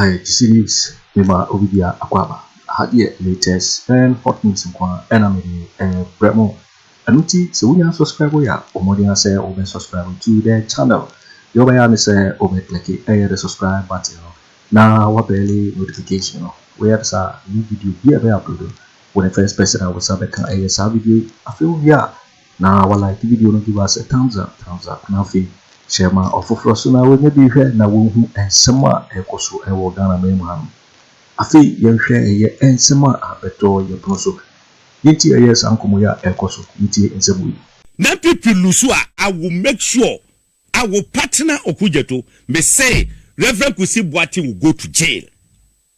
Hi, this is Mima Obidia Akwaba. I had the latest and hot news in Kwa enemy Bremo. Anuti, so we are subscriber ya, or more than say over subscribe to the channel. Your way say over click the subscribe button. Now, what barely notification. Where is a new video be uploaded when the first person I was can ASR video. I feel yeah. Now, while like the video, give us a thumbs up. Now, share my offer for us now. When you be here now, who and summer echoes I will Ghana Memham. I feel you share a and summer better your proso. Yeti a yes, Uncle Moya echoes Yeti in some way. NPP Lusua, I will make sure I will partner Okujeto may say Rev Kusi Boateng will go to jail.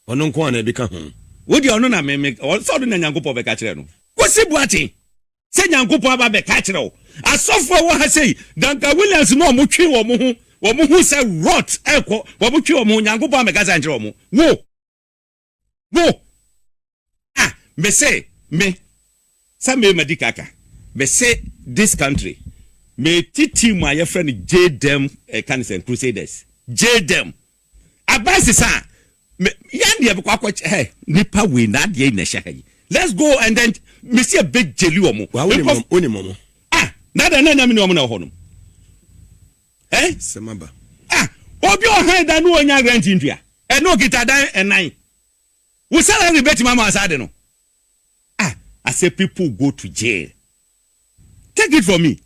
Ononkwane become home. What do you know? Make or so the Nyangopo Becachero. Kusi Boateng. Say Nyangopo Aba Becachero. I saw for what I say. Danka Williams no Muchi or Muhu say rot echo, Wabuchi or Munyangopo Becachero. Wo. Ah, me say, me. Sammy Medikaka. Me say this country. Me titi my friend Jáil them Canadian Crusaders. Jáil them. Abasi sa. Yandi abukwa hey nipa we na de na shakai. Let's go and then me see a big jeli omo. Wa oni momo. Ah, na da na mi no omo na ho no. Eh? Semaba. Ah, obi o han da no onya grant ntua. E no kita dan enan. We salary bet mama asade no. Ah, I say people go to jail. Take it from me.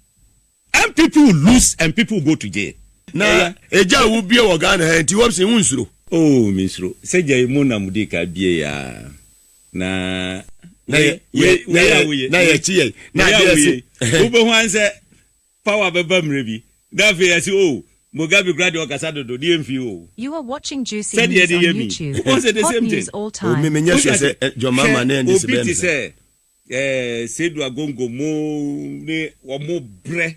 And people will lose and people will go to jail. Na eja wo bia wo Ghana ha nti wo se hunsuro. Oh, misro. Se Jáil mo na mudika bie ya. Na ye kyei. Na ye. Ube ho anse power beba mrebi. That fe say oh, Mugabe graduate kasado do DMV oh. You are watching Juicy News on YouTube. Hot news all time. Me menya say your mama na ndi se be say Sedu agongo mo ne wo mo bre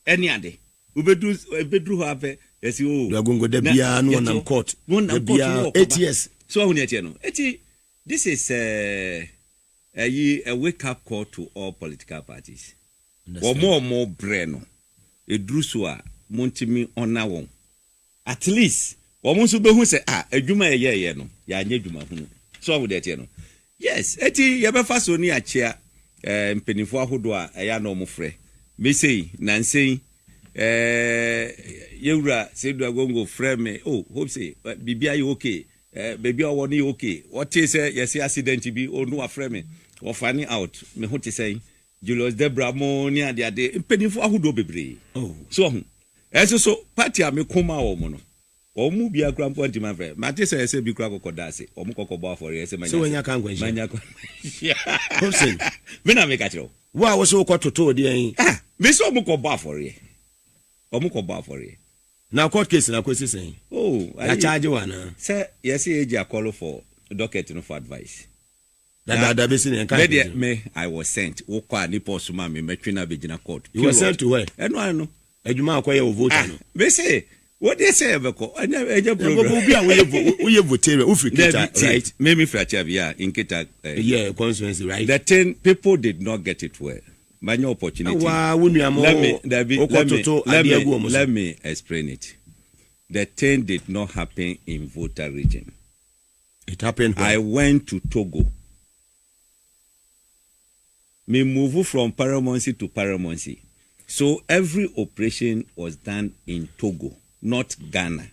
eni ade. Ubedru ha fe yes oh. Agongo de bia no na court. De bia 8 years. So hu ne no. This is a wake up call to all political parties. Wo more bre no. Edru so a montimi ona won. At least wo mo so be hu say adwuma ye no. Ya anya adwuma hu. So hu de no. Yes, ye be fa so ni achia mpenifo ahodo a eya na omofre. Me say nansei yewura Sedu agongo frame oh hope say bibia you okay baby o woni okay what say yes accident bi onu aframe or finding out me ho te say Julius Debra mo ni ade mpenifo ahodo bebre oh so so party a me koma wo mo no omu bia krampo anti manfre mate say say bi kra kokoda ase omu kokobo afore ese manya so wanya kan kwanji manya kwa Hopeson me na me ka chiro wa wo so kototo de yin me so omu kobo afore omu kobo afore na court case na kwesi sen oh I charge one na say yes Agya call for docket no for advice da be sin kan me I was sent wo kwa ni post ma me metwe na be gina court you were sent to where eno no adwuma akoye wo vote no me say what they say beko anya program bi a we vote Ufrikita right me fracha bia in Kita yeah constituency right the 10 people did not get it well many opportunity let me explain it. The 10 did not happen in voter region. It happened I went to Togo. Me move from Paramountcy to Paramountcy. So every operation was done in Togo, not Ghana.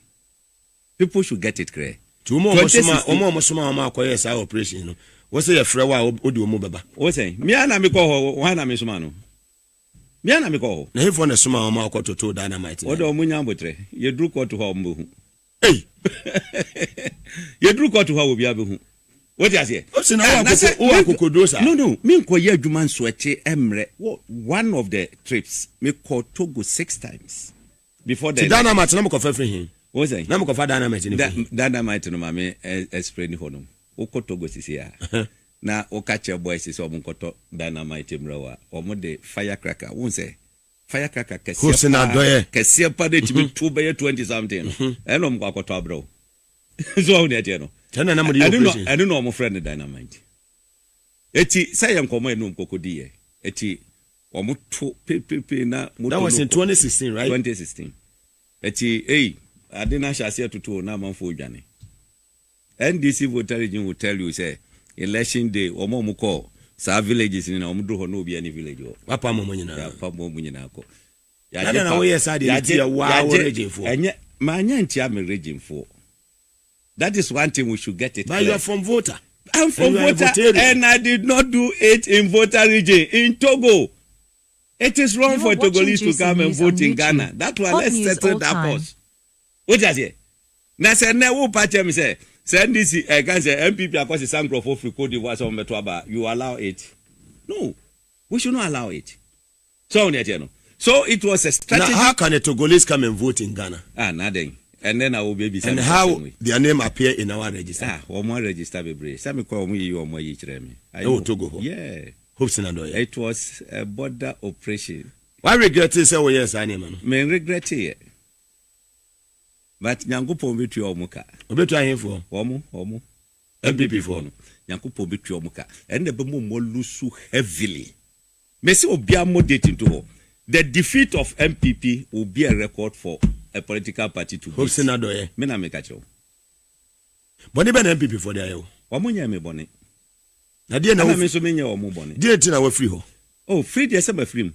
People should get it clear. Omo akoye sa operation no. What say your friend wa odi omo baba? What say? Me ana me ko ho, wa na me suma no. Me ana me ko ho. Na hefo na suma omo akototo dynamite. Odo omo nyambotre. Ye dru ko to ho omo hu. Hey. Ye dru ko to ho obi abehu. What you say? Wa kokodosa. No. Me nko ye adwuma nso eche emre. One of the trips me call Togo 6 times before the dynamite na me ko fefre hin. What say? Na me ko fa dynamite ni. Dynamite no ma me explain ho no. Togo sisi ya na okache boys sisi omunkoto dynamite mrawa omude firecracker wonse firecracker Hopeson Adorye kese pa de timi 20 something eno mko akoto abro so ne ate no tena na mudi operation I don't know my friend dynamite eti say enkomo enu mkokodi ye eti omuto pepepe na that was in 2016 right 2016 eti adina shase tutu na manfo odwane NDC voter region will tell you say election day omo mu call sa villages ni na omo do ho no be any village o papa mo nyina ya papa mo nyina ko ya na wo yes ade ya wa region for enye ma anya ntia me region for. That is one thing we should get it. But you are from voter. I'm from voter and I did not do it in voter region in Togo. It is wrong for Togolese to come and vote in Ghana. That's why let's settle that first. What is it? Now say no party me say NDC can say NPP across the San Crofo free Cote d'Ivoire so metwaba. You allow it? No, we should not allow it. So it was a strategy. Now how can a Togolese come and vote in Ghana? Nothing. And then I will be. And how their name appear in our register? One more register be. Sammy call me you more each remi. Oh, Togo. Yeah. Hopeson Adorye. It was a border operation. Why regret it? Say oh yes, I man. Me regret it. But Nyankopon be tu omuka. Obetu ahen for. Omo. NPP for. Nyankopon be tu omuka. And the be mo lusu heavily. Me say obia mo dating to. The defeat of NPP will be a record for a political party to beat. Hopeson Adorye. Me na me kacho. Boni be na NPP for there yo. Omonya me boni. Na die na me so menya omo boni. Die ti na we free ho. Oh, free dey say ma free m.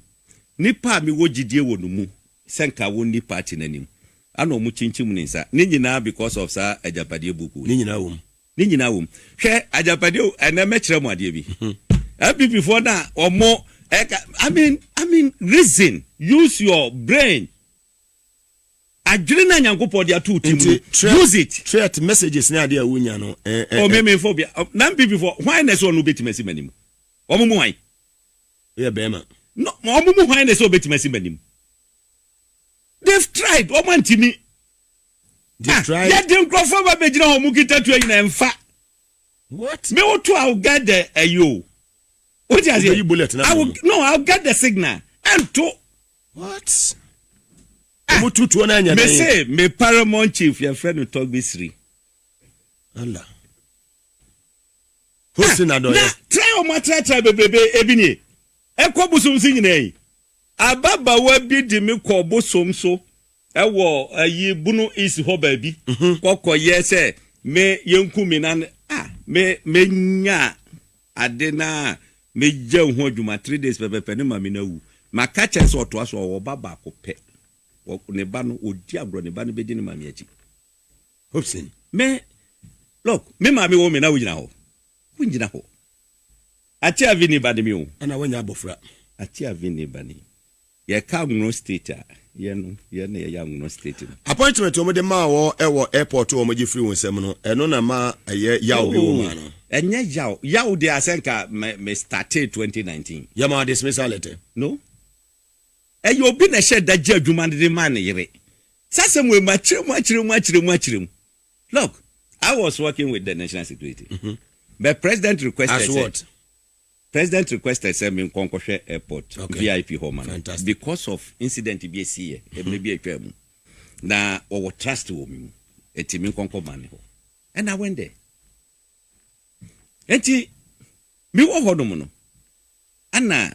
Nipa mi wo gidie wo no mu. Senka wo ni party nanim. Ana omu chinchim ni nsa. Ni nyina because of sa Agyapadie buku. Ni nyina wom. Hwe Agyapadie ena me kire mu ade bi. NPP for na omo I mean reason, use your brain. Adwena Nyankopon dia two team. Use it. Threat messages na dia wunya no. Me phobia. Na NPP for why na so no betimasi manim. Omo mu why? Yeah, bema. No, omo mu why na so betimasi manim. They've tried. Omo antimi. They tried. Yeah, dem crofo ba be gina omo kita tu yin emfa. What? Me wo to I will get the ayo. What is it? I'll get the signal. And to what? Me say me paramount chief your friend will talk this three. Allah. Hopeson Adorye. Try o matra bebe ebini. E ko busum si nyina yi. Ababa wa bi di me ko bosom so. E wo ayi bunu is ho ba bi. Kokoye say me yenku mi na me nya adena me je ho adwuma 3 days pepe ne ma me na wu maka che so to aso wo baba ko pe wo ne ba no odi agro ne ba no be di ne ma me achi Hopeson me look me ma me wo me na wu nyina ho ati avini ba de mi o ana wanya abofra ati avini ba ni ye ka no state ye ne ye no state appointment o mo de ma wo e wo airport o mo je free wonsem no eno na ma ye yawo bi wo ma no enye yawo de asenka me started 2019 yama dismissal letter no eyo bi na she daje adwuma de man yire sasem we machire look I was working with the national security but president requested what president requested say me nkonkwohwe airport VIP home because of incident bi esi e bi atwam na we trust wo mi etimi nkonkwo man ho and I went there enti mi wo hodom no ana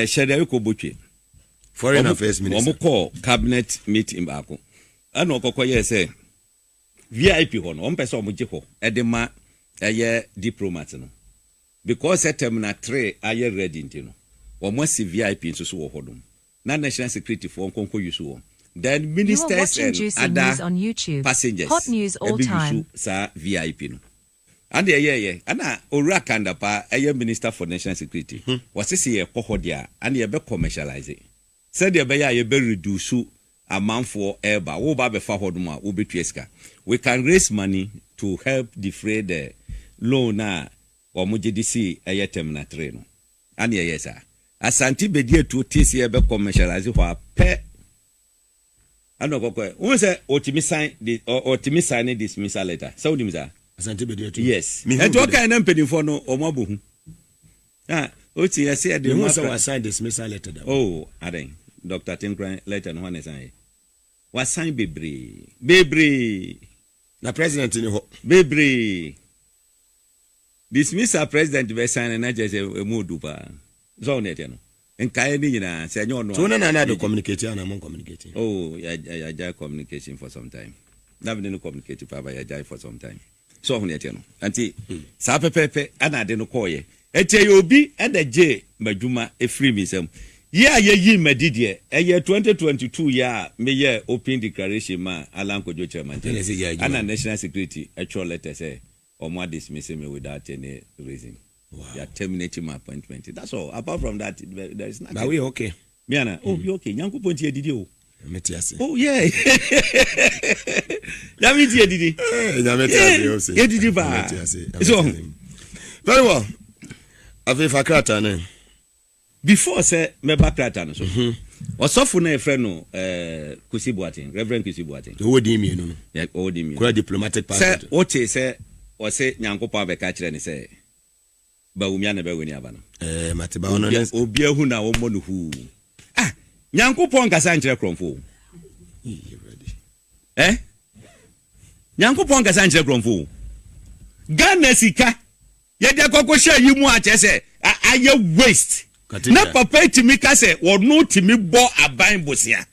Shada ko botwe foreign affairs minister omo call cabinet meeting baako ana okokoye say VIP ho no ompese omo je ho edema eye diplomat no because terminal 3 aye ready ntino omo si VIP nso so wo hodom na national security for nkonko use wo then ministers and other on YouTube. Passengers Hot news all time sa VIP no and yeah ana owura kanda pa aye minister for national security was say ye kohodia and ye be commercialize said ye be ya ye be reduce amount for eba wo ba be fa hodom a wo betu eska we can raise money to help defray the loan na omugedisi aye terminal 3 no and yes sir asanti be die to tisi ye be commercialize ho pe ano kokwe won say otimi sign this dismissal letter so dim sir asante be dey to yes and what kind of penny for no omobo oti yes say the one say sign dismissal letter oh aden Dr. Tinkran letter no one sign was sign bebre na president ni ho bebre dismissal president be sign na je modu pa so net no enkai ni nyina say nyo no to na do communicate na mon communicating oh ya communication for some time na me no communicate pa ba ya Jáil for some time so ho ne tie no anti sa pepepe ana de no koye etie obi e da je madwuma e free me sam yeah ye medidie eye 2022 ya me ye open declaration ma alan Kojo Kyeremanteng ana national security actual letter say omo dismiss me without any reason. Wow. They are terminating my appointment. That's all. Apart from that, there is nothing. But we okay. Miana, oh, you okay? Nyanku ponti didi o. Oh yeah. Yami ti didi. Yami didi ba. So very well. Ave fakrata ne. Before say me bakrata no so. Osofo na e friend no Kusi Boateng, Rev Kusi Boateng. O di mi no. Yeah, o di mi. Kwa diplomatic passport. Say oche say o say nyanko pa be ka kire ni say Bawumia na be weni aba no. Mate ba ono obi ahu na wo mo no hu. Nyankopon kasa nkyere kromfo. Nyankopon kasa nkyere kromfo. Ghana sika ye de kokosha yi mu a chese aye waste. Na papa timi kase wo no timi bo aban bosia.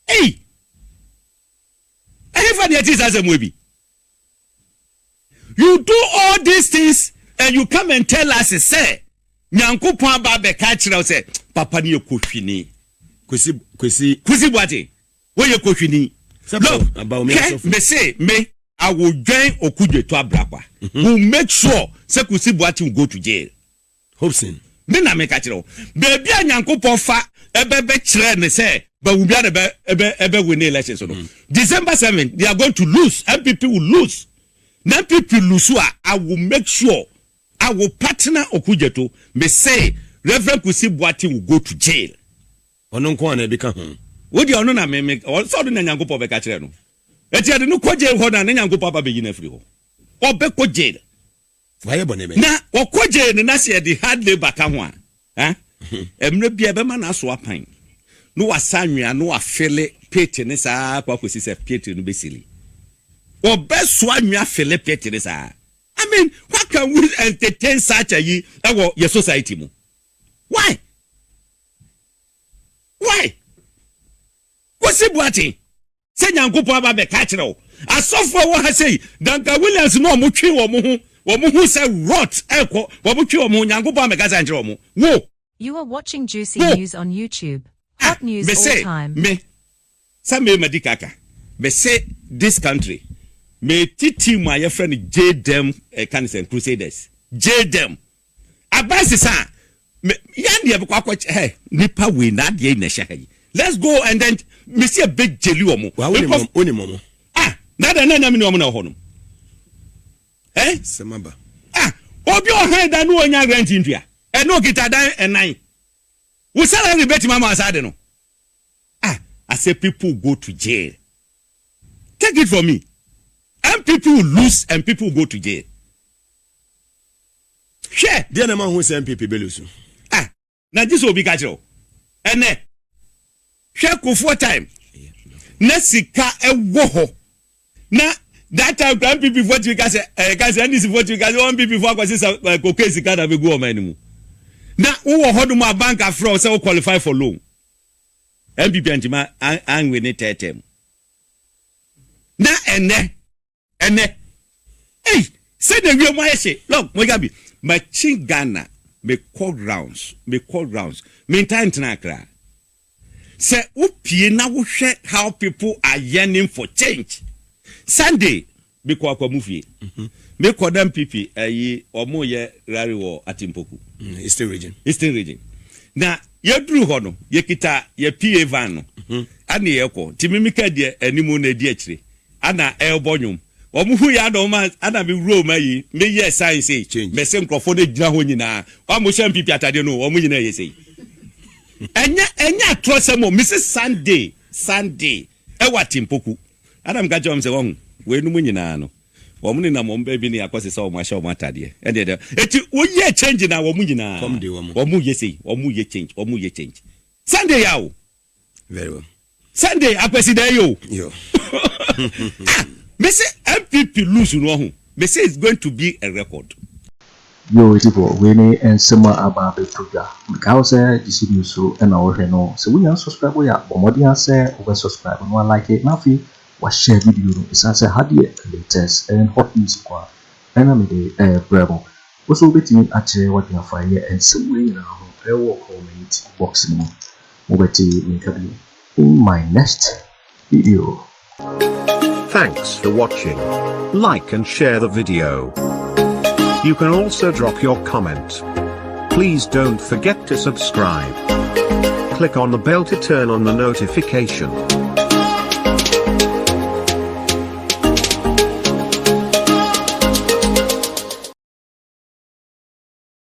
Hey. Efa de tis as bi. You do all these things and you come and tell us say Nyankopon aba be ka kire say papa ni ekohwini. Kwesi Boateng. Where you coaching? Look, me say me I will join Okudwe to Abrakwa. We'll make sure say Kwesi Boateng will go to jail. Hopeson. Me na make achiro. Baby Nyankopon fa ebe chire ne say Bawumia ebe win elections no. December 7 they are going to lose. NPP will lose. NPP lose I will make sure I will partner Okudwe to me say Rev Kusi Boateng will go to jail. Ono nko na bika ho. Wo di ono na me so do na Nyankopon be ka kire no. Eti ade no ko jail ho na Nyankopon ba be yi na free ho. Obe ko jail. Waye bone me. Na wo ko jail na se de hard labor ka ho a. Emre bia be ma na so apan. No wasanwea no afele pete ne saa kwa kwesi se pete no besili. Obe so anwea fele pete ne saa. I mean, what can we entertain such a ye your society mo? Why? Why? Kwesi Boateng say Nyankopon aba be ka kire o. Asofo wo ha say Danka Williams no mo twi wo mo hu say rot ekwo wo mo twi wo mo Nyankopon be ka say kire wo. Wo. You are watching Juicy News on YouTube. Hot news all time. Me Sammy medikaka. Me say this country me titi my friend Jáil Canisen Crusaders. Jáil Abasi sa Yandi be kwa hey nipa we na de na sha. Let's go and then me see a big jeli omo. Oni momo. Na da na me no omo na ho no. Semaba. Obi o han da no onya grant ntua. E no kita dan enan. We salary bet mama asade no. I say people go to jail. Take it from me. And people will lose and people will go to jail. Share. Dear man who say NPP belusu. Now this will be catcho. And share for time. Nesika e woho. Na that time NPP vote you guys and this vote you guys one people for kwesi koke sika na be go o manimu. Na wo hodo ma bank afro say qualify for loan. NPP antima anwe ne tetem. Na ene. Hey, say the real my say. Look, Mogabi, my chin Ghana, me call rounds. Me time to say, upie na wo hwe how people are yearning for change. Sunday, me Kwaku movie. Me call them NPP, omo ye rari wo atimpoku. Eastern region. Na ye dru ho no, ye kita ye PA van no. Ana ye ko, timimika de animu na di akire. Ana elbonyum. Omuhu ya do ma ana me Rome yi me ye science me se nkrofo de gina ho nyina omo hye MPP atade no omo nyina ye sei enya trosemo Mrs Sunday e watimpoku adam ga jom se won we nu nyina no omo ni na mo mba bi ni akose se omo hye omo atade e de eti oye change na omo nyina omo ye sei omo ye change Sunday yawo very well Sunday akwesi dey yo me say NPP lose no ho. Me say it's going to be a record. Yo tipo we ni ensema aba betuga. Ka say this news so na wo hwe no. So we yan subscribe ya bomodi an say o subscribe no like it na fi was share video no is answer had the latest and hot news kwa enemy the bravo also betting actually what you fire and somewhere now comment box no in my next video. Thanks for watching. Like and share the video. You can also drop your comment. Please don't forget to subscribe. Click on the bell to turn on the notification.